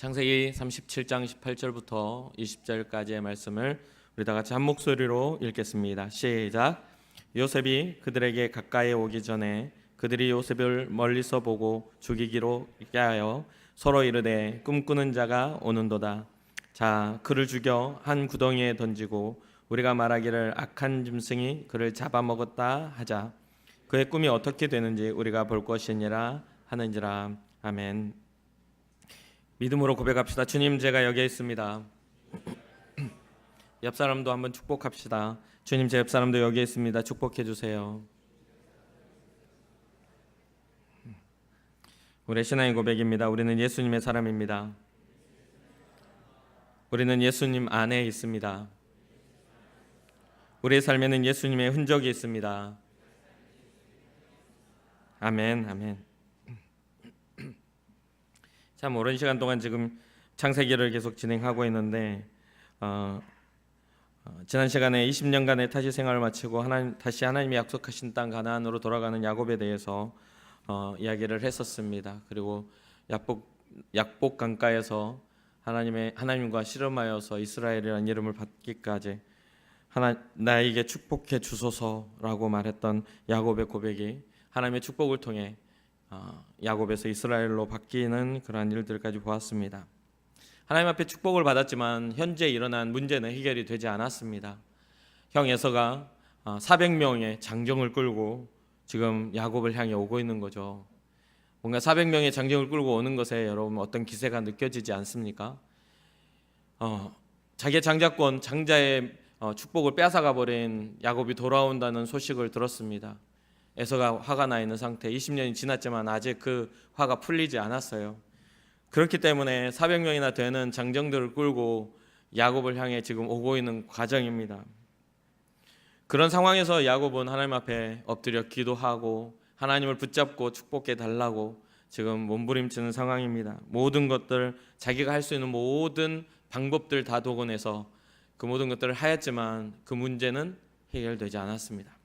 창세기 37장 18절부터 20절까지의 말씀을 우리 다 같이 한 목소리로 읽겠습니다. 시작. 요셉이 그들에게 가까이 오기 전에 그들이 요셉을 멀리서 보고 죽이기로 하여 서로 이르되 꿈꾸는 자가 오는도다. 자, 그를 죽여 한 구덩이에 던지고 우리가 말하기를 악한 짐승이 그를 잡아먹었다 하자. 그의 꿈이 어떻게 되는지 우리가 볼 것이니라 하는지라. 아멘. 믿음으로 고백합시다. 주님, 제가 여기에 있습니다. 옆 사람도 한번 축복합시다. 주님, 제 옆 사람도 여기에 있습니다. 축복해 주세요. 우리의 신앙의 고백입니다. 우리는 예수님의 사람입니다. 우리는 예수님 안에 있습니다. 우리의 삶에는 예수님의 흔적이 있습니다. 아멘, 아멘. 참 오랜 시간 동안 지금 창세기를 계속 진행하고 있는데 지난 시간에 20년간의 타지 생활을 마치고 다시 하나님이 약속하신 땅 가나안으로 돌아가는 야곱에 대해서 이야기를 했었습니다. 그리고 약복 강가에서 하나님과 씨름하여서 이스라엘이라는 이름을 받기까지 나에게 축복해 주소서라고 말했던 야곱의 고백이 하나님의 축복을 통해 야곱에서 이스라엘로 바뀌는 그러한 일들까지 보았습니다. 하나님 앞에 축복을 받았지만 현재 일어난 문제는 해결이 되지 않았습니다. 형 에서가 400명의 장정을 끌고 지금 야곱을 향해 오고 있는 거죠. 뭔가 400명의 장정을 끌고 오는 것에 여러분 어떤 기세가 느껴지지 않습니까? 자기의 장자의 축복을 뺏어가 버린 야곱이 돌아온다는 소식을 들었습니다. 에서가 화가 나 있는 상태, 20년이 지났지만 아직 그 화가 풀리지 않았어요. 그렇기 때문에 400명이나 되는 장정들을 끌고 야곱을 향해 지금 오고 있는 과정입니다. 그런 상황에서 야곱은 하나님 앞에 엎드려 기도하고 하나님을 붙잡고 축복해 달라고 지금 몸부림치는 상황입니다. 모든 것들, 자기가 할 수 있는 모든 방법들 다 동원해서 그 모든 것들을 하였지만 그 문제는 해결되지 않았습니다.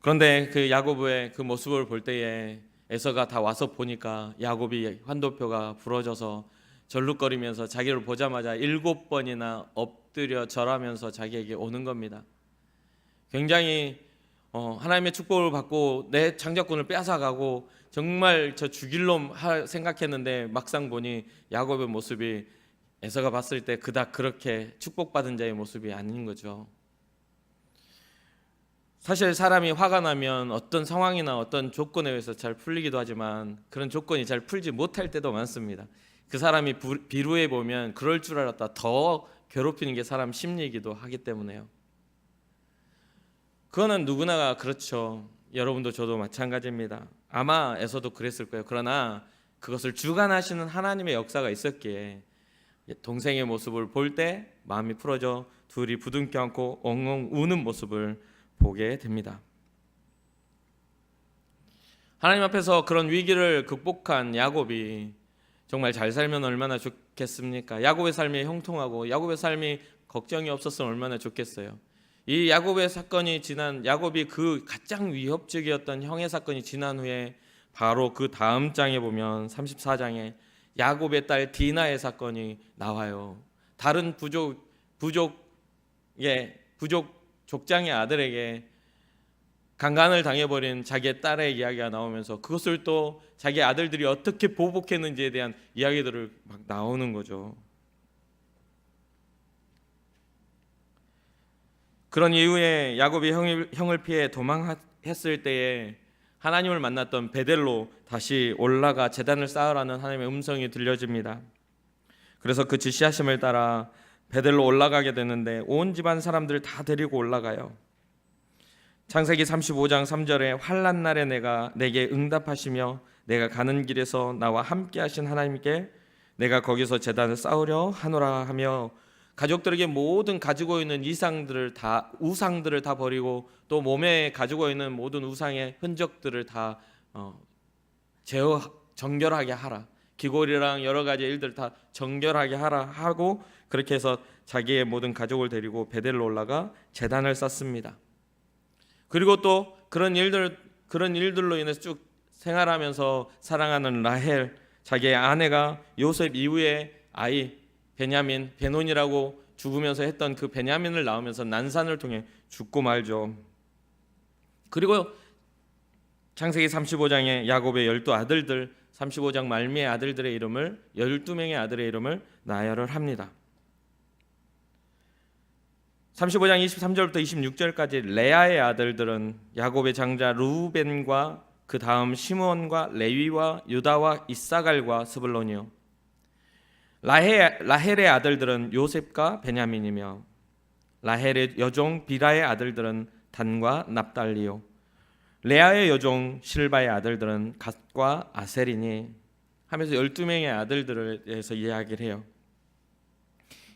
그런데 그 야곱의 그 모습을 볼 때에 에서가 다 와서 보니까 야곱이 환도표가 부러져서 절룩거리면서 자기를 보자마자 7번이나 엎드려 절하면서 자기에게 오는 겁니다. 굉장히 하나님의 축복을 받고 내 장자권을 뺏어가고 정말 저 죽일 놈 생각했는데 막상 보니 야곱의 모습이 에서가 봤을 때 그닥 그렇게 축복받은 자의 모습이 아닌 거죠. 사실 사람이 화가 나면 어떤 상황이나 어떤 조건에 의해서 잘 풀리기도 하지만 그런 조건이 잘 풀지 못할 때도 많습니다. 그 사람이 비루해 보면 그럴 줄 알았다 더 괴롭히는 게 사람 심리이기도 하기 때문에요. 그거는 누구나 그렇죠. 여러분도 저도 마찬가지입니다. 아마 에서도 그랬을 거예요. 그러나 그것을 주관하시는 하나님의 역사가 있었기에 동생의 모습을 볼 때 마음이 풀어져 둘이 부둥켜 안고 엉엉 우는 모습을 보게 됩니다. 하나님 앞에서 그런 위기를 극복한 야곱이 정말 잘 살면 얼마나 좋겠습니까? 야곱의 삶이 형통하고 야곱의 삶이 걱정이 없었으면 얼마나 좋겠어요. 이 야곱의 사건이 야곱이 그 가장 위협적이었던 형의 사건이 지난 후에 바로 그 다음 장에 보면 34장에 야곱의 딸 디나의 사건이 나와요. 다른 족장의 아들에게 강간을 당해버린 자기의 딸의 이야기가 나오면서 그것을 또 자기 아들들이 어떻게 보복했는지에 대한 이야기들을 막 나오는 거죠. 그런 이후에 야곱이 형을 피해 도망했을 때에 하나님을 만났던 베델로 다시 올라가 제단을 쌓으라는 하나님의 음성이 들려집니다. 그래서 그 지시하심을 따라 베델로 올라가게 되는데 온 집안 사람들 다 데리고 올라가요. 창세기 35장 3절에 환난 날에 내게 응답하시며 내가 가는 길에서 나와 함께 하신 하나님께 내가 거기서 제단을 쌓으려 하노라 하며 가족들에게 모든 가지고 있는 우상들을 다 버리고 또 몸에 가지고 있는 모든 우상의 흔적들을 다 정결하게 하라. 귀골이랑 여러 가지 일들 다 정결하게 하라 하고 그렇게 해서 자기의 모든 가족을 데리고 베델로 올라가 제단을 쌓습니다. 그리고 또 그런 일들로 인해서 쭉 생활하면서 사랑하는 라헬, 자기의 아내가 요셉 이후에 아이 베냐민, 베논이라고 죽으면서 했던 그 베냐민을 낳으면서 난산을 통해 죽고 말죠. 그리고 창세기 35장에 야곱의 12아들들, 35장 말미의 아들들의 이름을 12명의 아들의 이름을 나열을 합니다. 35장 23절부터 26절까지 레아의 아들들은 야곱의 장자 르우벤과 그 다음 시므온과 레위와 유다와 이사갈과 스불론이요, 라헬의 아들들은 요셉과 베냐민이며 라헬의 여종 비라의 아들들은 단과 납달리요, 레아의 여종 실바의 아들들은 갓과 아셀이니 하면서 12명의 아들들에 대해서 이야기를 해요.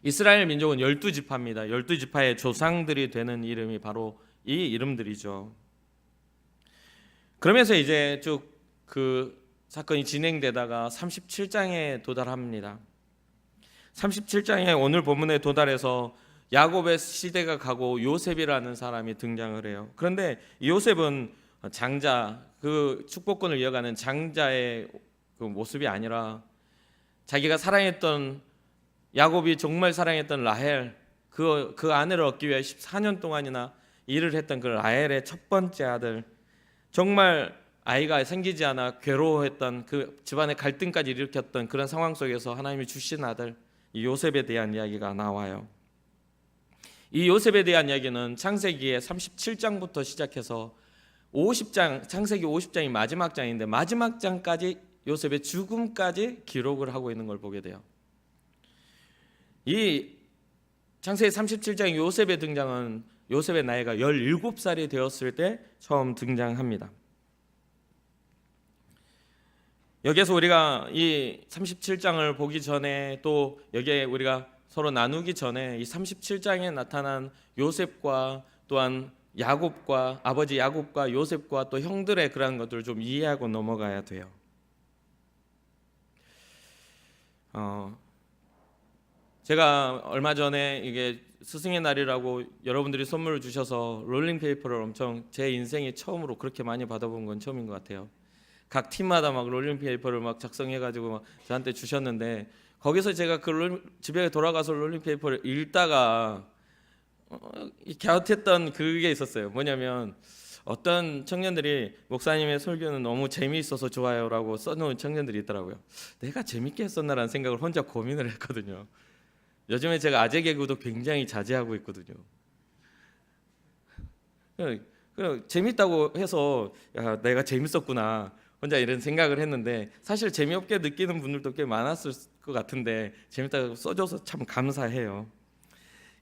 이스라엘 민족은 12지파입니다. 12지파의 조상들이 되는 이름이 바로 이 이름들이죠. 그러면서 이제 쭉 그 사건이 진행되다가 37장에 도달합니다. 37장에 오늘 본문에 도달해서 야곱의 시대가 가고 요셉이라는 사람이 등장을 해요. 그런데 요셉은 장자, 그 축복권을 이어가는 장자의 그 모습이 아니라 자기가 사랑했던, 야곱이 정말 사랑했던 라헬, 그 아내를 얻기 위해 14년 동안이나 일을 했던 그 라헬의 첫 번째 아들, 정말 아이가 생기지 않아 괴로워했던, 그 집안의 갈등까지 일으켰던 그런 상황 속에서 하나님이 주신 아들, 이 요셉에 대한 이야기가 나와요. 이 요셉에 대한 이야기는 창세기의 37장부터 시작해서 50장, 창세기 50장이 마지막 장인데 마지막 장까지 요셉의 죽음까지 기록을 하고 있는 걸 보게 돼요. 이 창세기 37장 요셉의 등장은 요셉의 나이가 17살이 되었을 때 처음 등장합니다. 여기에서 우리가 이 37장을 보기 전에, 또 여기에 우리가 서로 나누기 전에 이 37장에 나타난 요셉과 또한 야곱과, 아버지 야곱과 요셉과 또 형들의 그런 것들을 좀 이해하고 넘어가야 돼요. 제가 얼마 전에 이게 스승의 날이라고 여러분들이 선물을 주셔서 롤링페이퍼를 엄청, 제 인생에 처음으로 그렇게 많이 받아본 건 처음인 것 같아요. 각 팀마다 막 롤링페이퍼를 막 작성해가지고 막 저한테 주셨는데, 거기서 제가 그 집에 돌아가서 롤링페이퍼를 읽다가 갸웃했던 그게 있었어요. 뭐냐면 어떤 청년들이 목사님의 설교는 너무 재미있어서 좋아요라고 써놓은 청년들이 있더라고요. 내가 재밌게 했었나라는 생각을 혼자 고민을 했거든요. 요즘에 제가 아재 개그도 굉장히 자제하고 있거든요. 재밌다고 해서 야, 내가 재밌었구나 혼자 이런 생각을 했는데, 사실 재미없게 느끼는 분들도 꽤 많았을 것 같은데 재밌다고 써줘서 참 감사해요.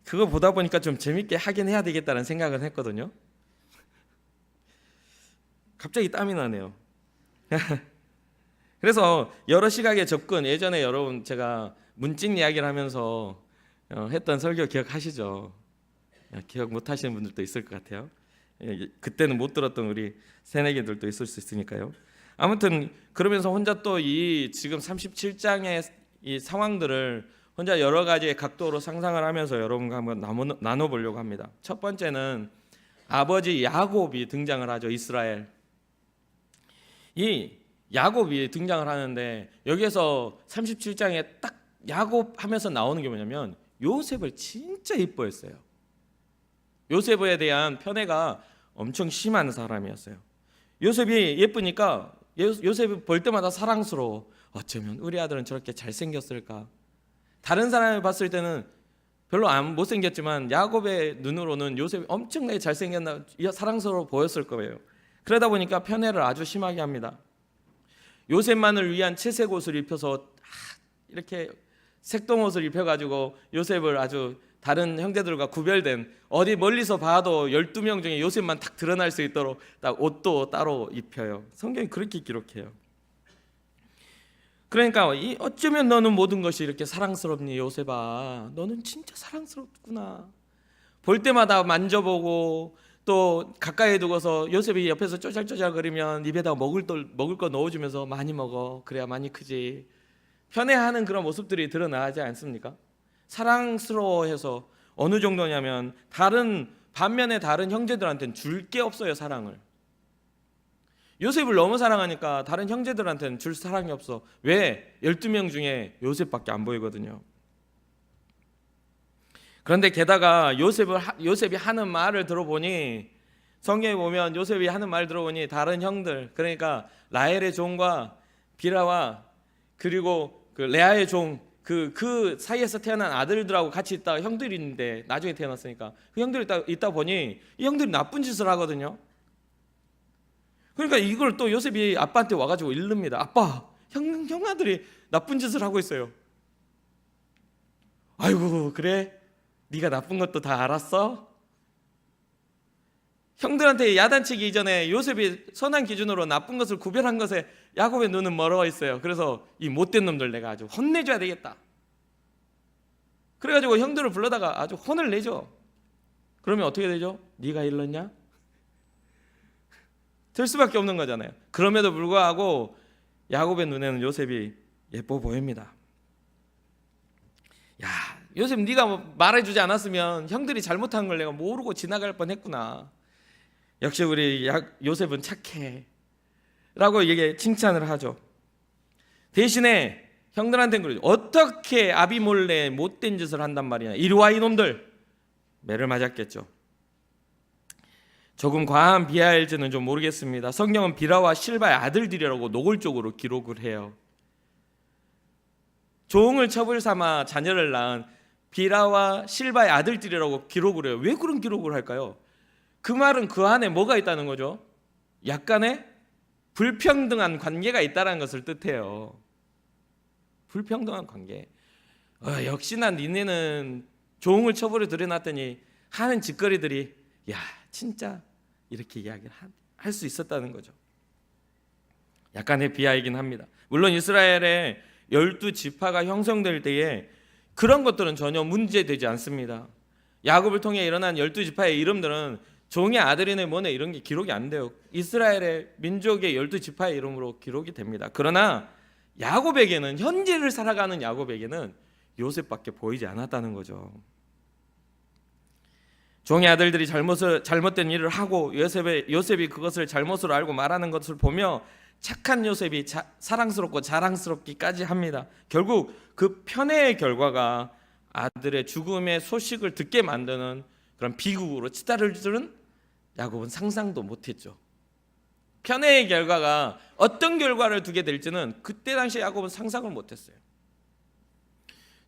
그거 보다 보니까 좀 재밌게 하긴 해야 되겠다는 생각을 했거든요. 갑자기 땀이 나네요. 그래서 여러 시각의 접근, 예전에 여러분 제가 문찐 이야기를 하면서 했던 설교 기억하시죠? 기억 못 하시는 분들도 있을 것 같아요. 그때는 못 들었던 우리 새내기들도 있을 수 있으니까요. 아무튼 그러면서 혼자 또 이 지금 37장의 이 상황들을 혼자 여러 가지의 각도로 상상을 하면서 여러분과 한번 나눠보려고 합니다. 첫 번째는 아버지 야곱이 등장을 하죠. 이스라엘. 이 야곱이 등장을 하는데, 여기에서 37장에 딱 야곱 하면서 나오는 게 뭐냐면 요셉을 진짜 이뻐했어요. 요셉에 대한 편애가 엄청 심한 사람이었어요. 요셉이 예쁘니까 요셉이 볼 때마다 사랑스러워. 어쩌면 우리 아들은 저렇게 잘생겼을까. 다른 사람이 봤을 때는 별로 안 못생겼지만 야곱의 눈으로는 요셉이 엄청나게 잘생겼나, 사랑스러워 보였을 거예요. 그러다 보니까 편애를 아주 심하게 합니다. 요셉만을 위한 채색 옷을 입혀서 이렇게 색동옷을 입혀가지고 요셉을 아주 다른 형제들과 구별된, 어디 멀리서 봐도 12명 중에 요셉만 딱 드러날 수 있도록 딱 옷도 따로 입혀요. 성경이 그렇게 기록해요. 그러니까 어쩌면 너는 모든 것이 이렇게 사랑스럽니 요셉아, 너는 진짜 사랑스럽구나. 볼 때마다 만져보고 또 가까이 두고서 요셉이 옆에서 쪼잘쪼잘거리면 입에다 먹을 거 넣어주면서 많이 먹어, 그래야 많이 크지. 편애하는 그런 모습들이 드러나지 않습니까? 사랑스러워해서 어느 정도냐면 반면에 다른 형제들한테는 줄 게 없어요. 사랑을. 요셉을 너무 사랑하니까 다른 형제들한테는 줄 사랑이 없어. 왜? 12명 중에 요셉밖에 안 보이거든요. 그런데 게다가 요셉이 하는 말을 들어보니, 성경에 보면 요셉이 하는 말 들어보니 다른 형들, 그러니까 라헬의 종과 빌하와 그리고 그 레아의 종, 그 사이에서 태어난 아들들하고 같이 있다가 형들이 있는데, 나중에 태어났으니까 그 형들이 있다 보니 이 형들이 나쁜 짓을 하거든요. 그러니까 이걸 또 요셉이 아빠한테 와가지고 일릅니다. 아빠, 형 아들이 나쁜 짓을 하고 있어요. 아이고, 그래? 네가 나쁜 것도 다 알았어? 형들한테 야단치기 이전에 요셉이 선한 기준으로 나쁜 것을 구별한 것에 야곱의 눈은 멀어 있어요. 그래서 이 못된 놈들 내가 아주 혼내줘야 되겠다. 그래가지고 형들을 불러다가 아주 혼을 내죠. 그러면 어떻게 되죠? 네가 일렀냐? 될 수밖에 없는 거잖아요. 그럼에도 불구하고 야곱의 눈에는 요셉이 예뻐 보입니다. 야, 요셉 네가 말해주지 않았으면 형들이 잘못한 걸 내가 모르고 지나갈 뻔했구나. 역시 우리 요셉은 착해 라고 이게 칭찬을 하죠. 대신에 형들한테는 그러죠. 어떻게 아비몰레 못된 짓을 한단 말이냐, 이리와 이놈들. 매를 맞았겠죠. 조금 과한 비하일지는 좀 모르겠습니다. 성경은 비라와 실바의 아들들이라고 노골적으로 기록을 해요. 종을 첩을 삼아 자녀를 낳은 비라와 실바의 아들들이라고 기록을 해요. 왜 그런 기록을 할까요? 그 말은 그 안에 뭐가 있다는 거죠? 약간의 불평등한 관계가 있다는 것을 뜻해요. 불평등한 관계. 역시나 니네는 종을 처벌에 들여놨더니 하는 짓거리들이, 야, 진짜 이렇게 이야기를 할 수 있었다는 거죠. 약간의 비하이긴 합니다. 물론 이스라엘의 12지파가 형성될 때에 그런 것들은 전혀 문제되지 않습니다. 야곱을 통해 일어난 12지파의 이름들은 종의 아들이네 뭐네 이런 게 기록이 안 돼요. 이스라엘의 민족의 12지파의 이름으로 기록이 됩니다. 그러나 야곱에게는, 현재를 살아가는 야곱에게는 요셉밖에 보이지 않았다는 거죠. 종의 아들들이 잘못된 일을 하고 요셉이 그것을 잘못으로 알고 말하는 것을 보며 착한 요셉이 사랑스럽고 자랑스럽기까지 합니다. 결국 그 편애의 결과가 아들의 죽음의 소식을 듣게 만드는 그런 비극으로 치달을 줄은 야곱은 상상도 못했죠. 편애의 결과가 어떤 결과를 두게 될지는 그때 당시 야곱은 상상을 못했어요.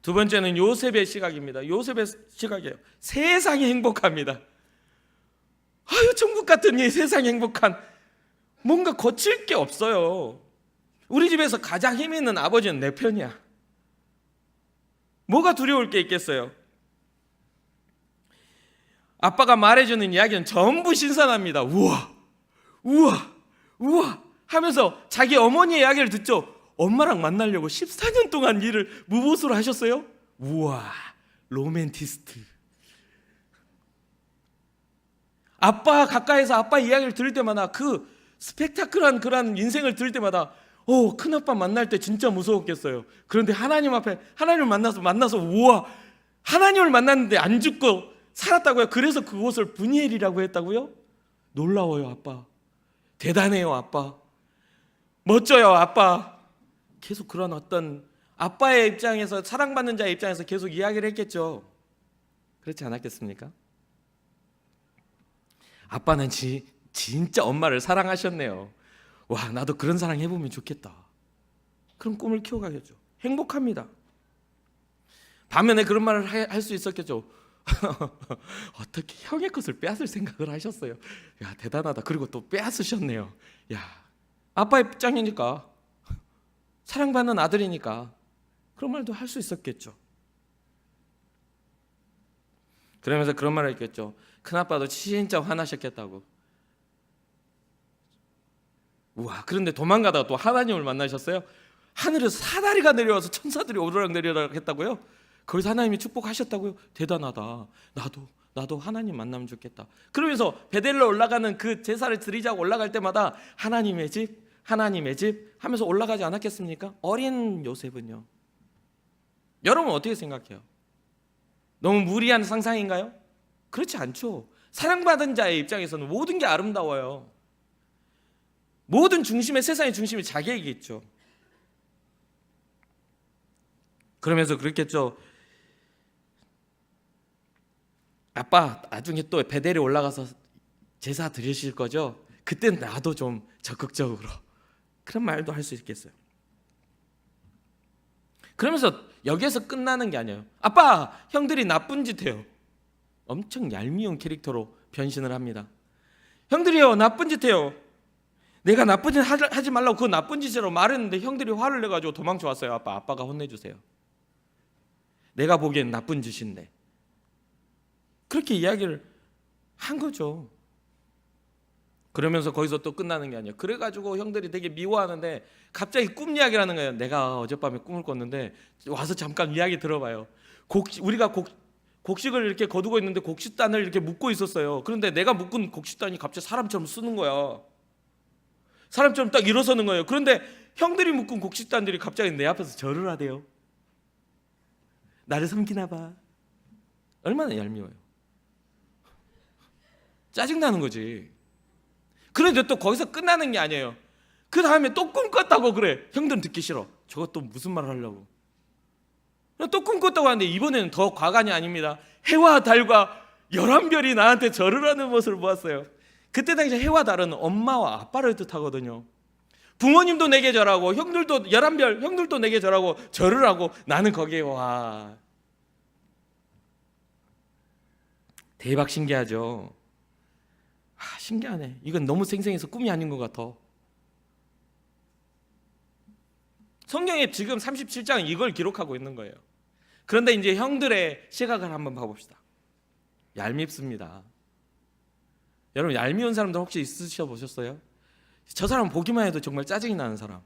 두 번째는 요셉의 시각입니다. 요셉의 시각이에요. 세상이 행복합니다. 아유, 천국 같은 이 세상이 행복한, 뭔가 거칠 게 없어요. 우리 집에서 가장 힘 있는 아버지는 내 편이야. 뭐가 두려울 게 있겠어요? 아빠가 말해주는 이야기는 전부 신선합니다. 우와, 우와, 우와 하면서 자기 어머니의 이야기를 듣죠. 엄마랑 만나려고 14년 동안 일을 무보수로 하셨어요? 우와, 로맨티스트. 아빠 가까이서 아빠 이야기를 들을 때마다, 그 스펙타클한 그런 인생을 들을 때마다 큰아빠 만날 때 진짜 무서웠겠어요. 그런데 하나님 앞에 하나님을 만나서 우와, 하나님을 만났는데 안 죽고 살았다고요? 그래서 그곳을 브니엘이라고 했다고요? 놀라워요 아빠. 대단해요 아빠. 멋져요 아빠. 계속 그런 어떤 아빠의 입장에서, 사랑받는 자의 입장에서 계속 이야기를 했겠죠. 그렇지 않았겠습니까? 아빠는 진짜 엄마를 사랑하셨네요. 와, 나도 그런 사랑 해보면 좋겠다. 그런 꿈을 키워가겠죠. 행복합니다. 반면에 그런 말을 할 수 있었겠죠. 어떻게 형의 것을 빼앗을 생각을 하셨어요? 야, 대단하다. 그리고 또 빼앗으셨네요. 야, 아빠 입장이니까, 사랑받는 아들이니까 그런 말도 할 수 있었겠죠. 그러면서 그런 말을 했겠죠. 큰아빠도 진짜 화나셨겠다고. 우와, 그런데 도망가다가 또 하나님을 만나셨어요? 하늘에서 사다리가 내려와서 천사들이 오르락 내리락 했다고요? 거기서 하나님이 축복하셨다고요? 대단하다. 나도 하나님 만나면 좋겠다. 그러면서 베델로 올라가는 그 제사를 드리자고 올라갈 때마다 하나님의 집 하면서 올라가지 않았겠습니까? 어린 요셉은요. 여러분 어떻게 생각해요? 너무 무리한 상상인가요? 그렇지 않죠. 사랑받은 자의 입장에서는 모든 게 아름다워요. 모든 중심의 세상의 중심이 자기에게 있죠. 그러면서 그렇겠죠. 아빠 나중에 또 베델에 올라가서 제사 드리실 거죠? 그땐 나도 좀 적극적으로, 그런 말도 할 수 있겠어요. 그러면서 여기에서 끝나는 게 아니에요. 아빠 형들이 나쁜 짓 해요. 엄청 얄미운 캐릭터로 변신을 합니다. 형들이요 나쁜 짓 해요. 내가 나쁜 짓 하지 말라고 그 나쁜 짓이라고 말했는데 형들이 화를 내가지고 도망쳐 왔어요. 아빠가 혼내주세요. 내가 보기엔 나쁜 짓인데. 그렇게 이야기를 한 거죠. 그러면서 거기서 또 끝나는 게 아니에요. 그래가지고 형들이 되게 미워하는데 갑자기 꿈 이야기를 하는 거예요. 내가 어젯밤에 꿈을 꿨는데 와서 잠깐 이야기 들어봐요. 우리가 곡식을 이렇게 거두고 있는데 곡식단을 이렇게 묶고 있었어요. 그런데 내가 묶은 곡식단이 갑자기 사람처럼 쓰는 거야. 사람처럼 딱 일어서는 거예요. 그런데 형들이 묶은 곡식단들이 갑자기 내 앞에서 절을 하대요. 나를 섬기나 봐. 얼마나 얄미워요. 짜증나는 거지. 그런데 또 거기서 끝나는 게 아니에요. 그 다음에 또 꿈 꿨다고 그래. 형들은 듣기 싫어. 저거 또 무슨 말을 하려고. 또 꿈 꿨다고 하는데 이번에는 더 과간이 아닙니다. 해와 달과 11별이 나한테 절을 하는 모습을 보았어요. 그때 당시 해와 달은 엄마와 아빠를 뜻하거든요. 부모님도 내게 절하고 형들도 11별 형들도 내게 절하고 절을 하고 나는 거기에 와. 대박 신기하죠. 신기하네. 이건 너무 생생해서 꿈이 아닌 것 같아. 성경에 지금 37장은 이걸 기록하고 있는 거예요. 그런데 이제 형들의 시각을 한번 봐봅시다. 얄밉습니다. 여러분 얄미운 사람들 혹시 있으셔 보셨어요? 저 사람 보기만 해도 정말 짜증이 나는 사람.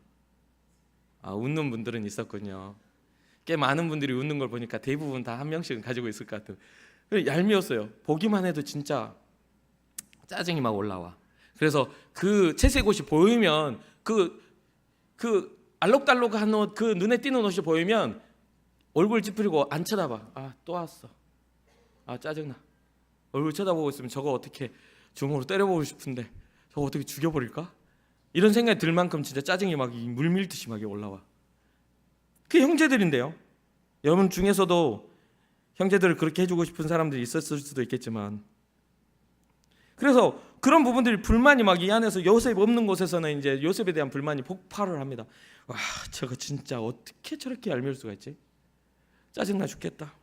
웃는 분들은 있었군요. 꽤 많은 분들이 웃는 걸 보니까 대부분 다 한 명씩은 가지고 있을 것 같아요. 얄미웠어요. 보기만 해도 진짜 짜증이 막 올라와. 그래서 그 채색 옷이 보이면 그 알록달록한 옷, 그 눈에 띄는 옷이 보이면 얼굴 찌푸리고 안 쳐다봐. 또 왔어. 짜증나. 얼굴 쳐다보고 있으면 저거 어떻게 주먹으로 때려보고 싶은데 저거 어떻게 죽여버릴까? 이런 생각이 들 만큼 진짜 짜증이 막 물밀듯이 막 올라와. 그게 형제들인데요. 여러분 중에서도 형제들을 그렇게 해주고 싶은 사람들이 있었을 수도 있겠지만, 그래서 그런 부분들이 불만이 막 이 안에서 요셉 없는 곳에서는 이제 요셉에 대한 불만이 폭발을 합니다. 와, 저거 진짜 어떻게 저렇게 얄미울 수가 있지? 짜증나 죽겠다.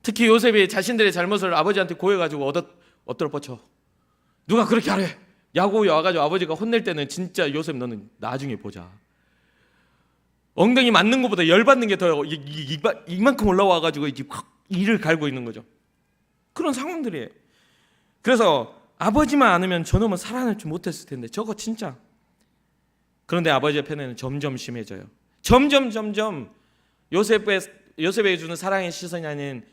특히 요셉이 자신들의 잘못을 아버지한테 고해가지고 엎드려 뻗쳐. 누가 그렇게 하래? 야구에 와가지고 아버지가 혼낼 때는 진짜 요셉 너는 나중에 보자. 엉덩이 맞는 것보다 열받는 게 더 이만큼 올라와가지고 이제 확 이를 갈고 있는 거죠. 그런 상황들이에요. 그래서 아버지만 않으면 저놈은 살아남지 못했을 텐데 저거 진짜. 그런데 아버지의 편에는 점점 심해져요. 점점 요셉에게 주는 사랑의 시선이 아닌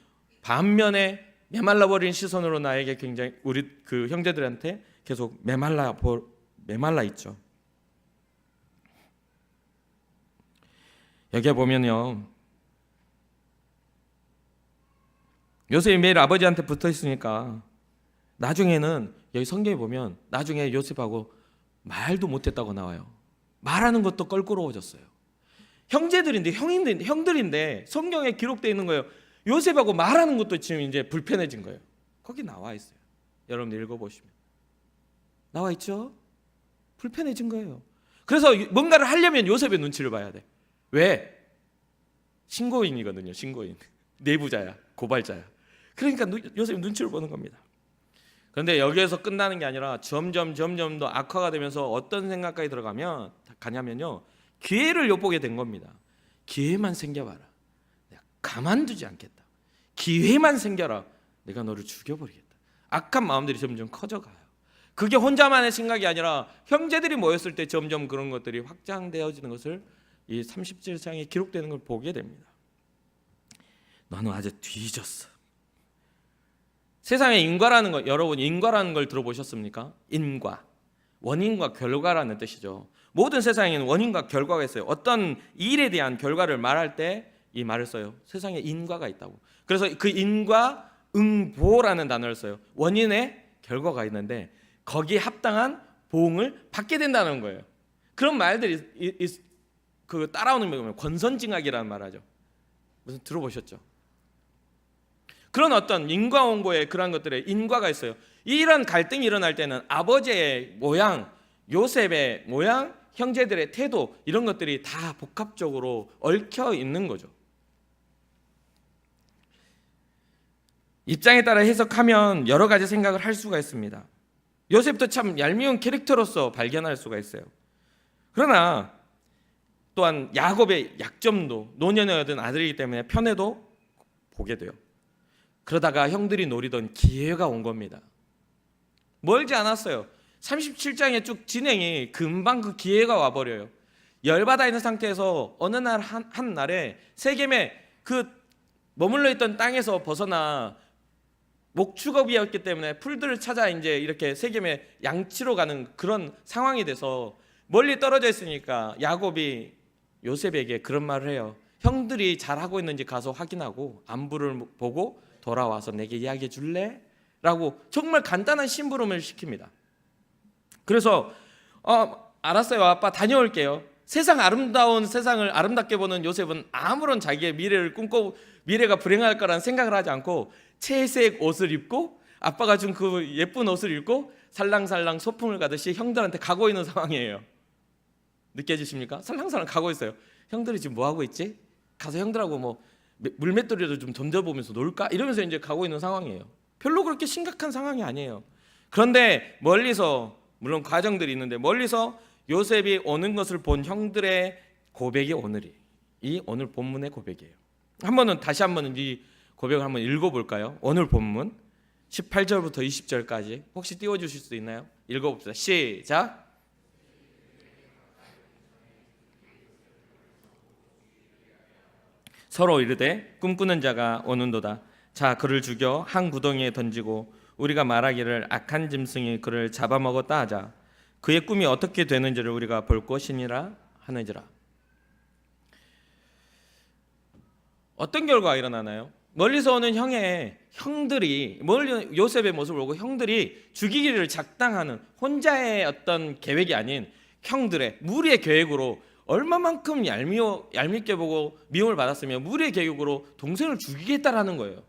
반면에 메말라버린 시선으로 나에게 굉장히 우리 그 형제들한테 계속 메말라 있죠. 여기에 보면요, 요셉이 매일 아버지한테 붙어 있으니까 나중에는 여기 성경에 보면 나중에 요셉하고 말도 못했다고 나와요. 말하는 것도 껄끄러워졌어요. 형제들인데 형들인데 성경에 기록되어 있는 거예요. 요셉하고 말하는 것도 지금 이제 불편해진 거예요. 거기 나와 있어요. 여러분들 읽어보시면 나와 있죠. 불편해진 거예요. 그래서 뭔가를 하려면 요셉의 눈치를 봐야 돼. 왜? 신고인이거든요. 신고인, 내부자야, 고발자야. 그러니까 요셉 눈치를 보는 겁니다. 그런데 여기에서 끝나는 게 아니라 점점 더 악화가 되면서 어떤 생각까지 가냐면요, 기회를 엿보게 된 겁니다. 기회만 생겨봐라. 내가 가만두지 않겠다. 기회만 생겨라. 내가 너를 죽여버리겠다. 악한 마음들이 점점 커져가요. 그게 혼자만의 생각이 아니라 형제들이 모였을 때 점점 그런 것들이 확장되어지는 것을 이 37장에 기록되는 걸 보게 됩니다. 너는 아주 뒤졌어. 세상에 인과라는 것, 여러분 인과라는 걸 들어보셨습니까? 인과, 원인과 결과라는 뜻이죠. 모든 세상에는 원인과 결과가 있어요. 어떤 일에 대한 결과를 말할 때 이 말을 써요. 세상에 인과가 있다고. 그래서 그 인과 응보라는 단어를 써요. 원인에 결과가 있는데 거기에 합당한 보응을 받게 된다는 거예요. 그런 말들이 그 따라오는 게 뭐냐면 권선징악이라는 말 하죠. 무슨 들어보셨죠? 그런 어떤 인과응보의 그런 것들에 인과가 있어요. 이런 갈등이 일어날 때는 아버지의 모양, 요셉의 모양, 형제들의 태도 이런 것들이 다 복합적으로 얽혀 있는 거죠. 입장에 따라 해석하면 여러 가지 생각을 할 수가 있습니다. 요셉도 참 얄미운 캐릭터로서 발견할 수가 있어요. 그러나 또한 야곱의 약점도 노년에 얻은 아들이기 때문에 편애도 보게 돼요. 그러다가 형들이 노리던 기회가 온 겁니다. 멀지 않았어요. 37장의 쭉 진행이 금방 그 기회가 와버려요. 열받아 있는 상태에서 어느 날 한 날에 세겜의 그 머물러 있던 땅에서 벗어나 목축업이었기 때문에 풀들을 찾아 이제 이렇게 세겜의 양치로 가는 그런 상황이 돼서 멀리 떨어져 있으니까 야곱이 요셉에게 그런 말을 해요. 형들이 잘하고 있는지 가서 확인하고 안부를 보고 돌아와서 내게 이야기해 줄래? 라고 정말 간단한 심부름을 시킵니다. 그래서 알았어요 아빠 다녀올게요. 세상 아름다운 세상을 아름답게 보는 요셉은 아무런 자기의 미래를 꿈꿔 미래가 불행할 거라는 생각을 하지 않고 채색 옷을 입고 아빠가 준 그 예쁜 옷을 입고 살랑살랑 소풍을 가듯이 형들한테 가고 있는 상황이에요. 느껴지십니까? 살랑살랑 가고 있어요. 형들이 지금 뭐 하고 있지? 가서 형들하고 뭐 물맷돌이라도 좀 던져보면서 놀까? 이러면서 이제 가고 있는 상황이에요. 별로 그렇게 심각한 상황이 아니에요. 그런데 멀리서 물론 과정들이 있는데 멀리서 요셉이 오는 것을 본 형들의 고백이 이 오늘 본문의 고백이에요. 다시 한번 이 고백을 한번 읽어볼까요? 오늘 본문 18절부터 20절까지 혹시 띄워주실 수 있나요? 읽어봅시다. 시작. 서로 이르되 꿈꾸는 자가 오는도다. 자 그를 죽여 한 구덩이에 던지고 우리가 말하기를 악한 짐승이 그를 잡아먹었다 하자. 그의 꿈이 어떻게 되는지를 우리가 볼 것이니라 하는지라. 어떤 결과가 일어나나요? 멀리서 오는 형들이 요셉의 모습을 보고 형들이 죽이기를 작당하는 혼자의 어떤 계획이 아닌 형들의 무리의 계획으로 얼마만큼 얄밉게 보고 미움을 받았으면 무리의 계획으로 동생을 죽이겠다라는 거예요.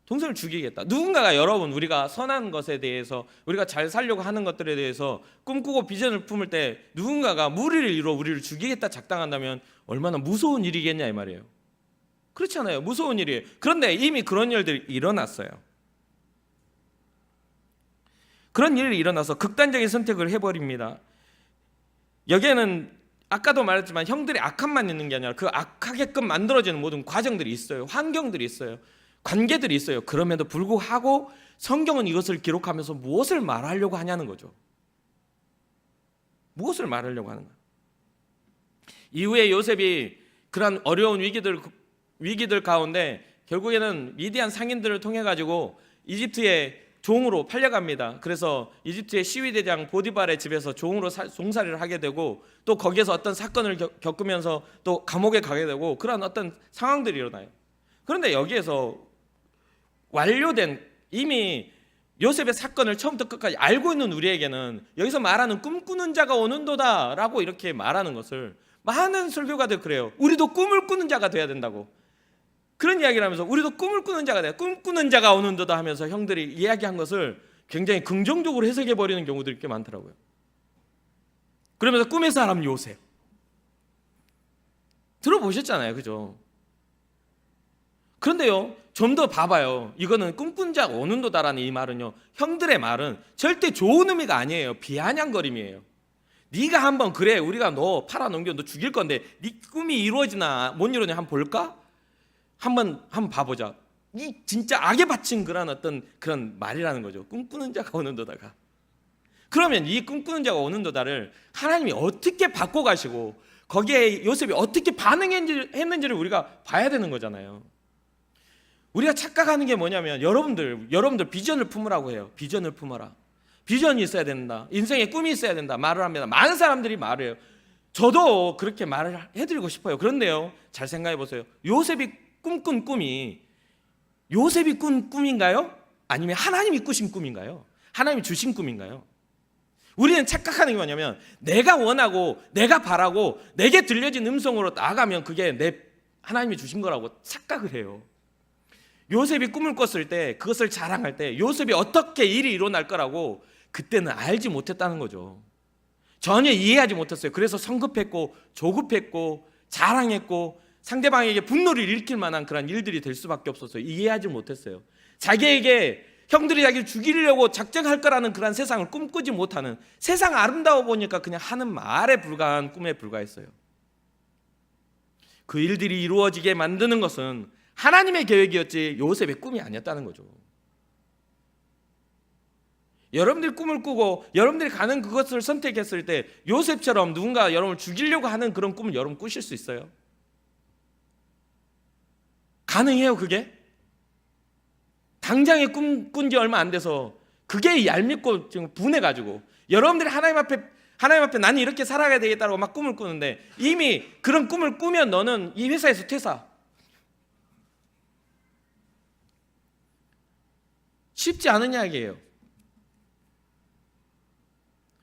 동생을 죽이겠다. 누군가가 여러분 우리가 선한 것에 대해서 우리가 잘 살려고 하는 것들에 대해서 꿈꾸고 비전을 품을 때 누군가가 무리를 이루어 우리를 죽이겠다 작당한다면 얼마나 무서운 일이겠냐 이 말이에요. 그렇잖아요. 무서운 일이에요. 그런데 이미 그런 일들이 일어났어요. 그런 일이 일어나서 극단적인 선택을 해버립니다. 여기에는 아까도 말했지만 형들이 악함만 있는 게 아니라 그 악하게끔 만들어지는 모든 과정들이 있어요. 환경들이 있어요. 관계들이 있어요. 그럼에도 불구하고 성경은 이것을 기록하면서 무엇을 말하려고 하냐는 거죠. 무엇을 말하려고 하는가? 이후에 요셉이 그런 어려운 위기들 가운데 결국에는 미디안 상인들을 통해 가지고 이집트의 종으로 팔려갑니다. 그래서 이집트의 시위대장 보디발의 집에서 종으로 종살이를 하게 되고 또 거기에서 어떤 사건을 겪으면서 또 감옥에 가게 되고 그런 어떤 상황들이 일어나요. 그런데 여기에서 완료된 이미 요셉의 사건을 처음부터 끝까지 알고 있는 우리에게는 여기서 말하는 꿈꾸는 자가 오는도다 라고 이렇게 말하는 것을 많은 설교가들 그래요. 우리도 꿈을 꾸는 자가 돼야 된다고 그런 이야기를 하면서 우리도 꿈을 꾸는 자가 돼야 꿈꾸는 자가 오는도다 하면서 형들이 이야기한 것을 굉장히 긍정적으로 해석해버리는 경우들이 꽤 많더라고요. 그러면서 꿈의 사람 요셉 들어보셨잖아요. 그죠? 그런데요 좀 더 봐봐요. 이거는 꿈꾼 자가 오는도다라는 이 말은요 형들의 말은 절대 좋은 의미가 아니에요. 비아냥거림이에요. 네가 한번 그래 우리가 너 팔아넘겨 너 죽일 건데 네 꿈이 이루어지나 못 이루어지나 한번 볼까? 한번 봐보자. 이 진짜 악에 바친 그런 말이라는 거죠. 꿈꾸는 자가 오는도다가. 그러면 이 꿈꾸는 자가 오는도다를 하나님이 어떻게 바꿔가시고 거기에 요셉이 어떻게 반응했는지를 우리가 봐야 되는 거잖아요. 우리가 착각하는 게 뭐냐면 여러분들 비전을 품으라고 해요. 비전을 품어라. 비전이 있어야 된다. 인생에 꿈이 있어야 된다. 말을 합니다. 많은 사람들이 말을 해요. 저도 그렇게 말을 해드리고 싶어요. 그런데요, 잘 생각해 보세요. 요셉이 꿈꾼 꿈이 요셉이 꾼 꿈인가요? 아니면 하나님이 꾸신 꿈인가요? 하나님이 주신 꿈인가요? 우리는 착각하는 게 뭐냐면 내가 원하고 내가 바라고 내게 들려진 음성으로 나아가면 그게 내 하나님이 주신 거라고 착각을 해요. 요셉이 꿈을 꿨을 때, 그것을 자랑할 때 요셉이 어떻게 일이 일어날 거라고 그때는 알지 못했다는 거죠. 전혀 이해하지 못했어요. 그래서 성급했고 조급했고 자랑했고 상대방에게 분노를 일으킬 만한 그런 일들이 될 수밖에 없었어요. 이해하지 못했어요. 자기에게 형들이 자기를 죽이려고 작정할 거라는 그런 세상을 꿈꾸지 못하는, 세상 아름다워 보니까 그냥 하는 말에 불과한 꿈에 불과했어요. 그 일들이 이루어지게 만드는 것은 하나님의 계획이었지 요셉의 꿈이 아니었다는 거죠. 여러분들이 꿈을 꾸고 여러분들이 가는 그것을 선택했을 때 요셉처럼 누군가 여러분을 죽이려고 하는 그런 꿈을 여러분 꾸실 수 있어요? 가능해요 그게? 당장에 꿈꾼 지 얼마 안 돼서 그게 얄밉고 지금 분해가지고 여러분들이 하나님 앞에 나는 이렇게 살아가야 되겠다고 막 꿈을 꾸는데 이미 그런 꿈을 꾸면 너는 이 회사에서 퇴사. 쉽지 않은 이야기예요.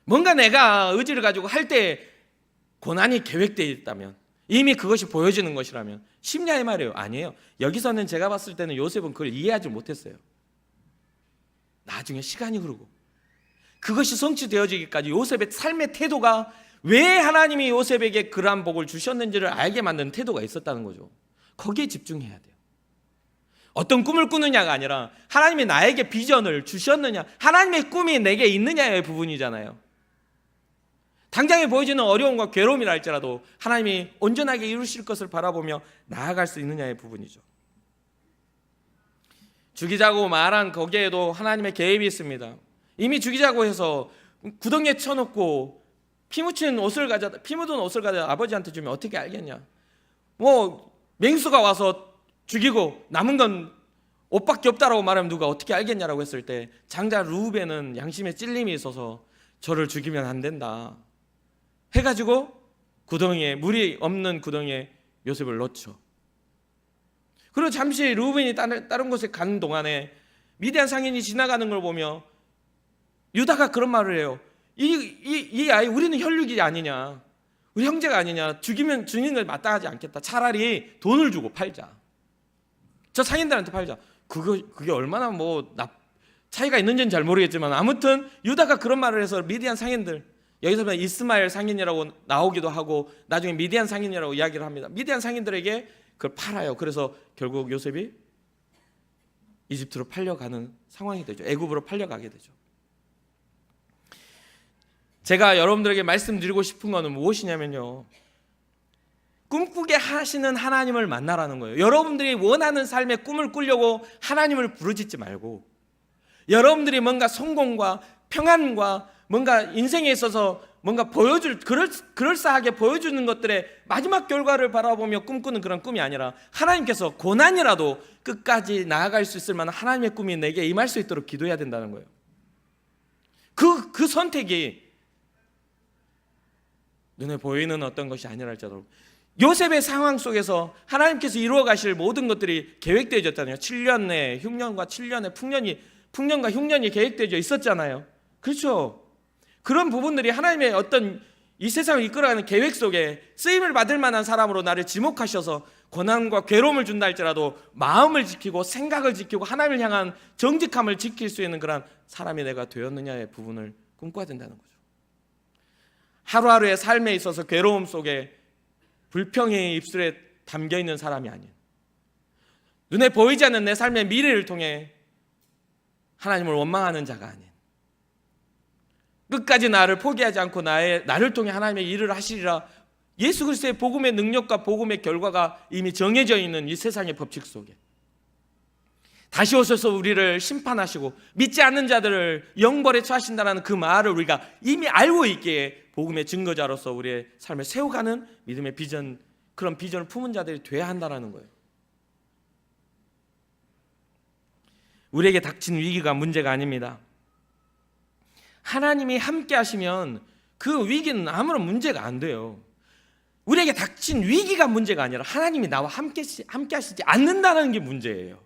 뭔가 내가 의지를 가지고 할 때 고난이 계획되어 있다면, 이미 그것이 보여지는 것이라면 쉽냐 이 말이에요. 아니에요. 여기서는 제가 봤을 때는 요셉은 그걸 이해하지 못했어요. 나중에 시간이 흐르고 그것이 성취되어지기까지 요셉의 삶의 태도가 왜 하나님이 요셉에게 그러한 복을 주셨는지를 알게 만드는 태도가 있었다는 거죠. 거기에 집중해야 돼요. 어떤 꿈을 꾸느냐가 아니라 하나님이 나에게 비전을 주셨느냐, 하나님의 꿈이 내게 있느냐의 부분이잖아요. 당장에 보여지는 어려움과 괴로움이라 할지라도 하나님이 온전하게 이루실 것을 바라보며 나아갈 수 있느냐의 부분이죠. 죽이자고 말한 거기에도 하나님의 개입이 있습니다. 이미 죽이자고 해서 구덩이에 쳐놓고 피 묻은 옷을 가져 아버지한테 주면 어떻게 알겠냐. 맹수가 와서 죽이고 남은 건 옷밖에 없다라고 말하면 누가 어떻게 알겠냐라고 했을 때 장자 루벤은 양심에 찔림이 있어서 저를 죽이면 안 된다 해가지고 구덩이에, 물이 없는 구덩이에 요셉을 넣죠. 그리고 잠시 루벤이 다른 곳에 가는 동안에 미디안 상인이 지나가는 걸 보며 유다가 그런 말을 해요. 이 아이 우리는 혈육이 아니냐, 우리 형제가 아니냐, 죽이는 걸 마땅하지 않겠다. 차라리 돈을 주고 팔자. 저 상인들한테 팔자. 그게 얼마나 차이가 있는지는 잘 모르겠지만 아무튼 유다가 그런 말을 해서 미디안 상인들, 여기서 보면 이스마엘 상인이라고 나오기도 하고 나중에 미디안 상인이라고 이야기를 합니다. 미디안 상인들에게 그걸 팔아요. 그래서 결국 요셉이 이집트로 팔려가는 상황이 되죠. 애굽으로 팔려가게 되죠. 제가 여러분들에게 말씀드리고 싶은 것은 무엇이냐면요, 꿈꾸게 하시는 하나님을 만나라는 거예요. 여러분들이 원하는 삶의 꿈을 꾸려고 하나님을 부르짖지 말고, 여러분들이 뭔가 성공과 평안과 뭔가 인생에 있어서 뭔가 그럴싸하게 보여주는 것들의 마지막 결과를 바라보며 꿈꾸는 그런 꿈이 아니라 하나님께서 고난이라도 끝까지 나아갈 수 있을 만한 하나님의 꿈이 내게 임할 수 있도록 기도해야 된다는 거예요. 그 선택이 눈에 보이는 어떤 것이 아니라 할지라도 요셉의 상황 속에서 하나님께서 이루어 가실 모든 것들이 계획되어졌잖아요. 7년 내 흉년과 7년의 풍년과 흉년이 계획되어져 있었잖아요. 그렇죠. 그런 부분들이 하나님의 어떤 이 세상을 이끌어가는 계획 속에 쓰임을 받을 만한 사람으로 나를 지목하셔서 고난과 괴로움을 준다 할지라도 마음을 지키고 생각을 지키고 하나님을 향한 정직함을 지킬 수 있는 그런 사람이 내가 되었느냐의 부분을 꿈꿔야 된다는 거죠. 하루하루의 삶에 있어서 괴로움 속에 불평의 입술에 담겨있는 사람이 아닌, 눈에 보이지 않는 내 삶의 미래를 통해 하나님을 원망하는 자가 아닌, 끝까지 나를 포기하지 않고 나를 통해 하나님의 일을 하시리라, 예수 그리스도의 복음의 능력과 복음의 결과가 이미 정해져 있는 이 세상의 법칙 속에 다시 오셔서 우리를 심판하시고 믿지 않는 자들을 영벌에 처하신다는 그 말을 우리가 이미 알고 있기에 복음의 증거자로서 우리의 삶을 세워가는 믿음의 비전, 그런 비전을 품은 자들이 돼야 한다는 거예요. 우리에게 닥친 위기가 문제가 아닙니다. 하나님이 함께 하시면 그 위기는 아무런 문제가 안 돼요. 우리에게 닥친 위기가 문제가 아니라 하나님이 나와 함께 하시지 않는다는 게 문제예요.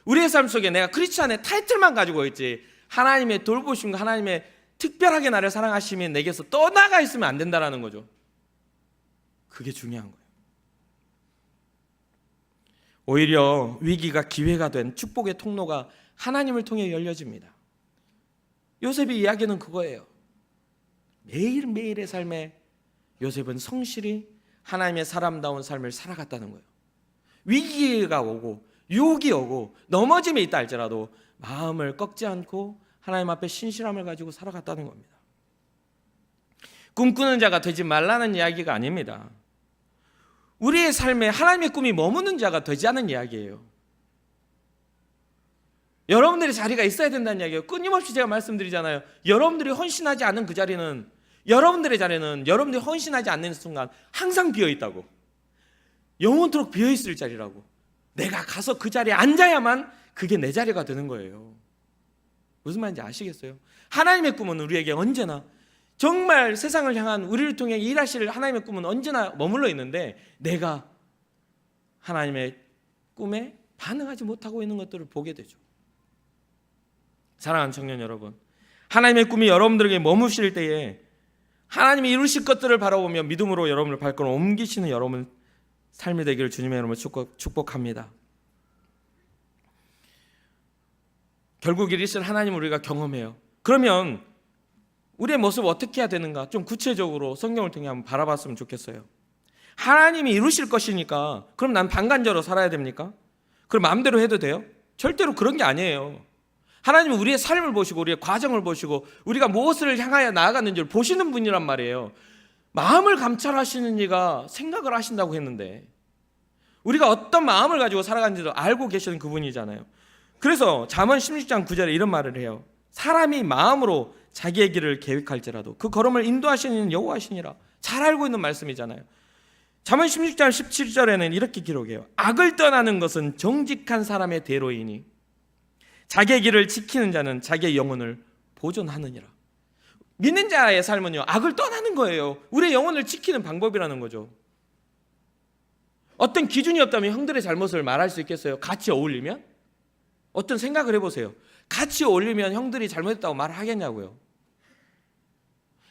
우리의 삶 속에 내가 크리스찬의 타이틀만 가지고 있지 하나님의 돌보심과 하나님의 특별하게 나를 사랑하시면 내게서 떠나가 있으면 안 된다라는 거죠. 그게 중요한 거예요. 오히려 위기가 기회가 된 축복의 통로가 하나님을 통해 열려집니다. 요셉의 이야기는 그거예요. 매일매일의 삶에 요셉은 성실히 하나님의 사람다운 삶을 살아갔다는 거예요. 위기가 오고 유혹이 오고 넘어짐에 있다 할지라도 마음을 꺾지 않고 하나님 앞에 신실함을 가지고 살아갔다는 겁니다. 꿈꾸는 자가 되지 말라는 이야기가 아닙니다. 우리의 삶에 하나님의 꿈이 머무는 자가 되자는 이야기예요. 여러분들의 자리가 있어야 된다는 이야기예요. 끊임없이 제가 말씀드리잖아요. 여러분들이 헌신하지 않은 그 자리는, 여러분들의 자리는 여러분들이 헌신하지 않는 순간 항상 비어있다고, 영원토록 비어있을 자리라고. 내가 가서 그 자리에 앉아야만 그게 내 자리가 되는 거예요. 무슨 말인지 아시겠어요? 하나님의 꿈은 우리에게 언제나, 정말 세상을 향한 우리를 통해 일하실 하나님의 꿈은 언제나 머물러 있는데, 내가 하나님의 꿈에 반응하지 못하고 있는 것들을 보게 되죠. 사랑하는 청년 여러분, 하나님의 꿈이 여러분들에게 머무실 때에 하나님이 이루실 것들을 바라보며 믿음으로 여러분을 발걸음 옮기시는 여러분 삶이 되기를 주님의 이름으로 축복합니다. 결국 이르실 하나님을 우리가 경험해요. 그러면 우리의 모습을 어떻게 해야 되는가? 좀 구체적으로 성경을 통해 한번 바라봤으면 좋겠어요. 하나님이 이루실 것이니까 그럼 난 방관자로 살아야 됩니까? 그럼 마음대로 해도 돼요? 절대로 그런 게 아니에요. 하나님은 우리의 삶을 보시고 우리의 과정을 보시고 우리가 무엇을 향하여 나아갔는지를 보시는 분이란 말이에요. 마음을 감찰하시는 이가 생각을 하신다고 했는데 우리가 어떤 마음을 가지고 살아가는지도 알고 계시는 그분이잖아요. 그래서 잠언 16장 9절에 이런 말을 해요. 사람이 마음으로 자기의 길을 계획할지라도 그 걸음을 인도하시는 여호와시니라. 잘 알고 있는 말씀이잖아요. 잠언 16장 17절에는 이렇게 기록해요. 악을 떠나는 것은 정직한 사람의 대로이니 자기의 길을 지키는 자는 자기의 영혼을 보존하느니라. 믿는 자의 삶은요, 악을 떠나는 거예요. 우리의 영혼을 지키는 방법이라는 거죠. 어떤 기준이 없다면 형들의 잘못을 말할 수 있겠어요? 같이 어울리면? 어떤 생각을 해보세요. 같이 어울리면 형들이 잘못했다고 말하겠냐고요.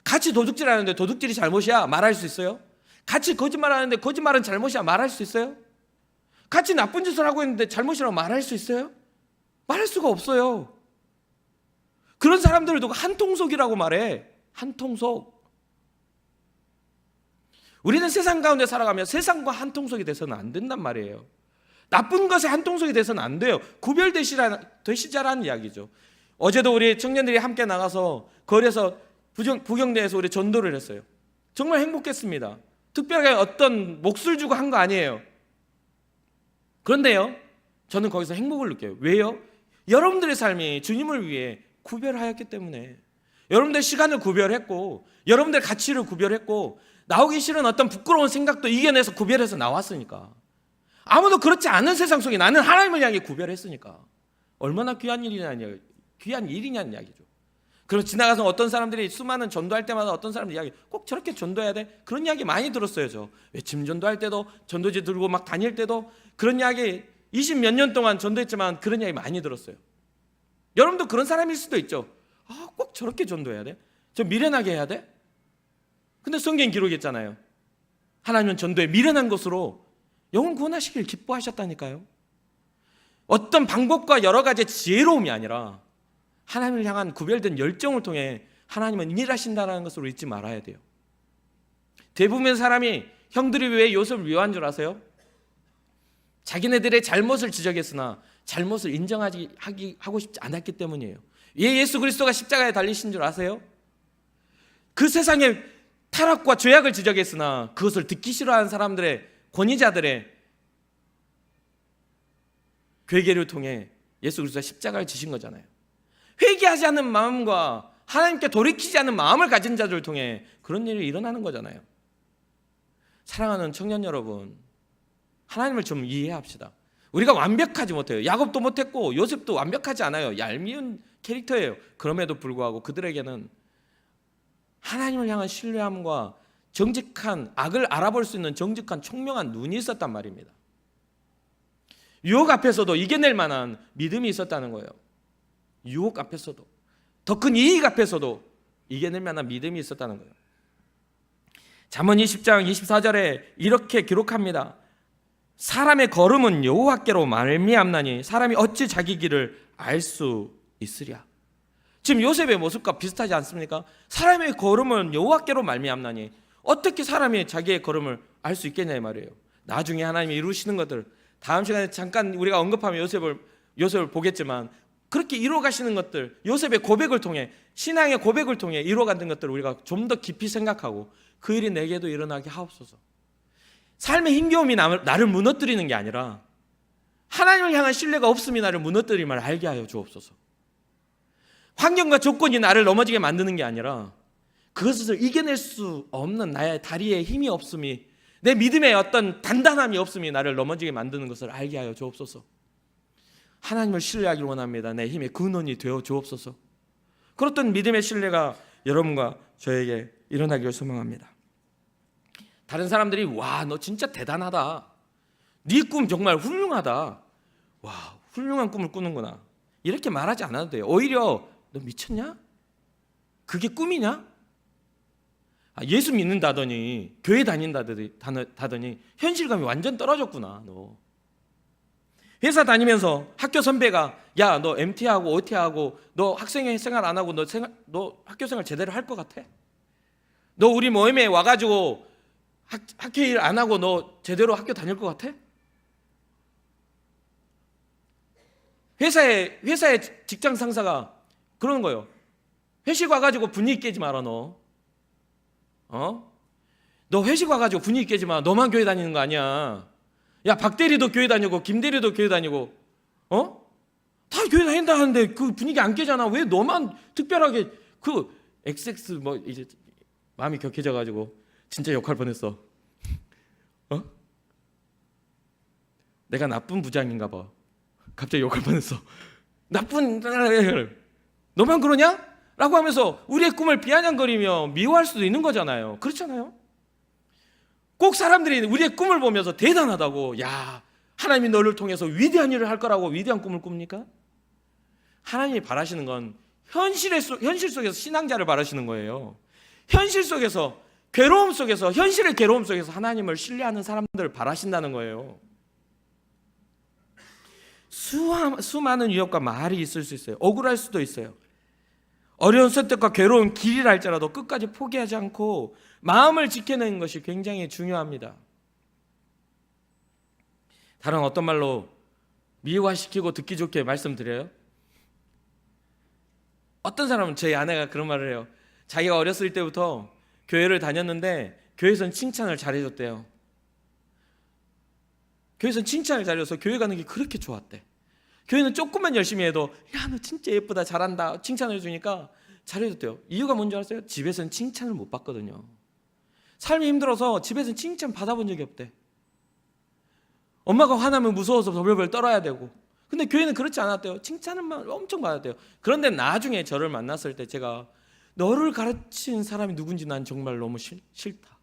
같이 도둑질하는데 도둑질이 잘못이야 말할 수 있어요? 같이 거짓말하는데 거짓말은 잘못이야 말할 수 있어요? 같이 나쁜 짓을 하고 있는데 잘못이라고 말할 수 있어요? 말할 수가 없어요. 그런 사람들을 두고 한통속이라고 말해. 한통속. 우리는 세상 가운데 살아가며 세상과 한통속이 돼서는 안 된단 말이에요. 나쁜 것에 한통속이 돼서는 안 돼요. 구별되시자라는 이야기죠. 어제도 우리 청년들이 함께 나가서 거리에서 부경대에서 우리 전도를 했어요. 정말 행복했습니다. 특별하게 어떤 몫을 주고 한 거 아니에요. 그런데요, 저는 거기서 행복을 느껴요. 왜요? 여러분들의 삶이 주님을 위해 구별하였기 때문에, 여러분들의 시간을 구별했고 여러분들의 가치를 구별했고 나오기 싫은 어떤 부끄러운 생각도 이겨내서 구별해서 나왔으니까, 아무도 그렇지 않은 세상 속에 나는 하나님을 향해 구별했으니까 얼마나 귀한 일이냐는 이야기죠. 그래서 지나가서 어떤 사람들이 수많은 전도할 때마다 어떤 사람들 이야기, 꼭 저렇게 전도해야 돼? 그런 이야기 많이 들었어요. 저 외침 전도할 때도, 전도지 들고 막 다닐 때도 그런 이야기 20몇 년 동안 전도했지만 그런 이야기 많이 들었어요. 여러분도 그런 사람일 수도 있죠. 꼭 저렇게 전도해야 돼? 저 미련하게 해야 돼? 근데 성경 기록했잖아요. 하나님은 전도에 미련한 것으로 영혼 구원하시길 기뻐하셨다니까요. 어떤 방법과 여러 가지 지혜로움이 아니라 하나님을 향한 구별된 열정을 통해 하나님은 일하신다는 것을 잊지 말아야 돼요. 대부분의 사람이 형들이 왜 요셉을 미워한 줄 아세요? 자기네들의 잘못을 지적했으나 잘못을 하고 싶지 않았기 때문이에요. 왜 예수 그리스도가 십자가에 달리신 줄 아세요? 그 세상의 타락과 죄악을 지적했으나 그것을 듣기 싫어하는 사람들의, 권위자들의 괴계를 통해 예수 그리스도가 십자가를 지신 거잖아요. 회개하지 않는 마음과 하나님께 돌이키지 않는 마음을 가진 자들을 통해 그런 일이 일어나는 거잖아요. 사랑하는 청년 여러분, 하나님을 좀 이해합시다. 우리가 완벽하지 못해요. 야곱도 못했고 요셉도 완벽하지 않아요. 얄미운 캐릭터예요. 그럼에도 불구하고 그들에게는 하나님을 향한 신뢰함과 정직한, 악을 알아볼 수 있는 정직한 총명한 눈이 있었단 말입니다. 유혹 앞에서도 이겨낼 만한 믿음이 있었다는 거예요. 유혹 앞에서도, 더 큰 이익 앞에서도 이겨낼 만한 믿음이 있었다는 거예요. 잠언 20장 24절에 이렇게 기록합니다. 사람의 걸음은 여호와께로 말미암나니 사람이 어찌 자기 길을 알 수 있으랴. 지금 요셉의 모습과 비슷하지 않습니까? 사람의 걸음은 여호와께로 말미암나니 어떻게 사람이 자기의 걸음을 알 수 있겠냐 이 말이에요. 나중에 하나님이 이루시는 것들, 다음 시간에 잠깐 우리가 언급하면 요셉을 보겠지만 그렇게 이루어 가시는 것들, 요셉의 고백을 통해, 신앙의 고백을 통해 이루어 가는 것들을 우리가 좀 더 깊이 생각하고 그 일이 내게도 일어나게 하옵소서. 삶의 힘겨움이 나를 무너뜨리는 게 아니라 하나님을 향한 신뢰가 없음이 나를 무너뜨림을 알게 하여 주옵소서. 환경과 조건이 나를 넘어지게 만드는 게 아니라 그것을 이겨낼 수 없는 나의 다리에 힘이 없음이, 내 믿음에 어떤 단단함이 없음이 나를 넘어지게 만드는 것을 알게 하여 주옵소서. 하나님을 신뢰하기를 원합니다. 내 힘의 근원이 되어 주옵소서. 그렇던 믿음의 신뢰가 여러분과 저에게 일어나기를 소망합니다. 다른 사람들이 와, 너 진짜 대단하다, 네 꿈 정말 훌륭하다, 와, 훌륭한 꿈을 꾸는구나, 이렇게 말하지 않아도 돼요. 오히려 너 미쳤냐? 그게 꿈이냐? 예수 믿는다더니 교회 다닌다더니 현실감이 완전 떨어졌구나. 너 회사 다니면서 학교 선배가 야, 너 MT하고 OT하고 너 학생 생활 안 하고 너 학교 생활 제대로 할 것 같아? 너 우리 모임에 와가지고 학교 일 안 하고 너 제대로 학교 다닐 것 같아? 회사의 직장 상사가 그러는 거예요. 회식 와가지고 분위기 깨지 마라. 너 회식 와가지고 분위기 깨지 마. 너만 교회 다니는 거 아니야. 야, 박 대리도 교회 다니고 김 대리도 교회 다니고 다 교회 다닌다는데 그 분위기 안 깨잖아. 왜 너만 특별하게 그 XX 뭐 이제 마음이 격해져가지고 진짜 욕할 뻔했어. 내가 나쁜 부장인가 봐. 갑자기 욕할 뻔했어. 나쁜, 너만 그러냐? 라고 하면서 우리의 꿈을 비아냥거리며 미워할 수도 있는 거잖아요. 그렇잖아요. 꼭 사람들이 우리의 꿈을 보면서 대단하다고, 야, 하나님이 너를 통해서 위대한 일을 할 거라고 위대한 꿈을 꿉니까? 하나님이 바라시는 건 현실 속에서 신앙자를 바라시는 거예요. 현실 속에서, 괴로움 속에서, 현실의 괴로움 속에서 하나님을 신뢰하는 사람들을 바라신다는 거예요. 수많은 위협과 말이 있을 수 있어요. 억울할 수도 있어요. 어려운 선택과 괴로운 길이라 할지라도 끝까지 포기하지 않고 마음을 지켜내는 것이 굉장히 중요합니다. 다른 어떤 말로 미화시키고 듣기 좋게 말씀드려요? 어떤 사람은, 제 아내가 그런 말을 해요. 자기가 어렸을 때부터 교회를 다녔는데 교회에서는 칭찬을 잘해줬대요. 교회에서는 칭찬을 잘해줘서 교회 가는 게 그렇게 좋았대. 교회는 조금만 열심히 해도 야, 너 진짜 예쁘다, 잘한다, 칭찬을 해주니까 잘해줬대요. 이유가 뭔지 아세요? 집에서는 칭찬을 못 받거든요. 삶이 힘들어서 집에서는 칭찬 받아본 적이 없대. 엄마가 화나면 무서워서 벌벌 떨어야 되고. 근데 교회는 그렇지 않았대요. 칭찬만 엄청 받았대요. 그런데 나중에 저를 만났을 때 제가 너를 가르친 사람이 누군지 난 정말 너무 싫다.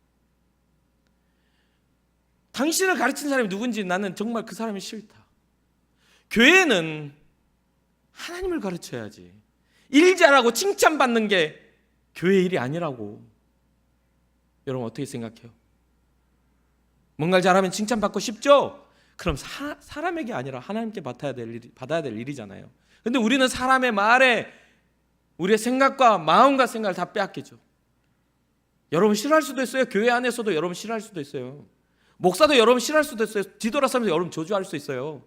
당신을 가르친 사람이 누군지 나는 정말 그 사람이 싫다. 교회는 하나님을 가르쳐야지. 일 잘하고 칭찬받는 게 교회 일이 아니라고. 여러분 어떻게 생각해요? 뭔가를 잘하면 칭찬받고 싶죠? 그럼 사람에게 아니라 하나님께 받아야 될 일이잖아요. 근데 우리는 사람의 말에 우리의 생각과 마음과 생각을 다 빼앗기죠. 여러분 싫어할 수도 있어요. 교회 안에서도 여러분 싫어할 수도 있어요. 목사도 여러분 싫어할 수도 있어요. 뒤돌아서면서 여러분 저주할 수 있어요.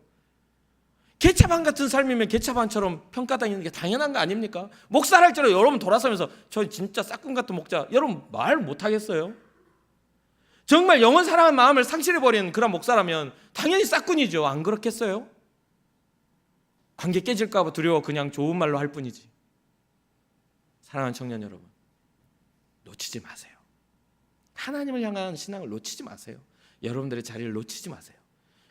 개차반 같은 삶이면 개차반처럼 평가당하는 게 당연한 거 아닙니까? 목사를 할지라도 여러분 돌아서면서 저 진짜 싹군 같은 목자, 여러분 말 못하겠어요? 정말 영원 사랑하는 마음을 상실해버리는 그런 목사라면 당연히 싹군이죠. 안 그렇겠어요? 관계 깨질까 봐 두려워 그냥 좋은 말로 할 뿐이지. 사랑하는 청년 여러분, 놓치지 마세요. 하나님을 향한 신앙을 놓치지 마세요. 여러분들의 자리를 놓치지 마세요.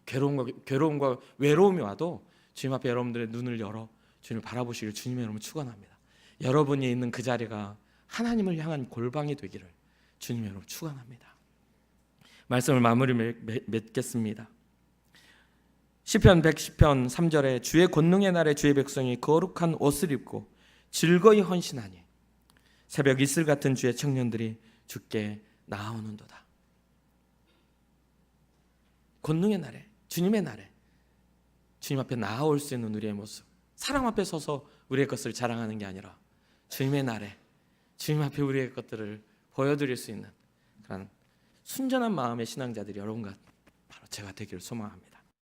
괴로움과 외로움이 와도 주님 앞에 여러분들의 눈을 열어 주님을 바라보시길 주님의 이름으로 축원합니다. 여러분이 있는 그 자리가 하나님을 향한 골방이 되기를 주님의 이름으로 축원합니다. 말씀을 마무리 맺겠습니다. 시편 110편 3절에 주의 권능의 날에 주의 백성이 거룩한 옷을 입고 즐거이 헌신하니 새벽 이슬 같은 주의 청년들이 주께 나아오는도다. 권능의 날에, 주님의 날에 주님 앞에 나아올 수 있는 우리의 모습, 사람 앞에 서서 우리의 것을 자랑하는 게 아니라 주님의 날에 주님 앞에 우리의 것들을 보여드릴 수 있는 그런 순전한 마음의 신앙자들이 여러분과 바로 제가 되기를 소망합니다.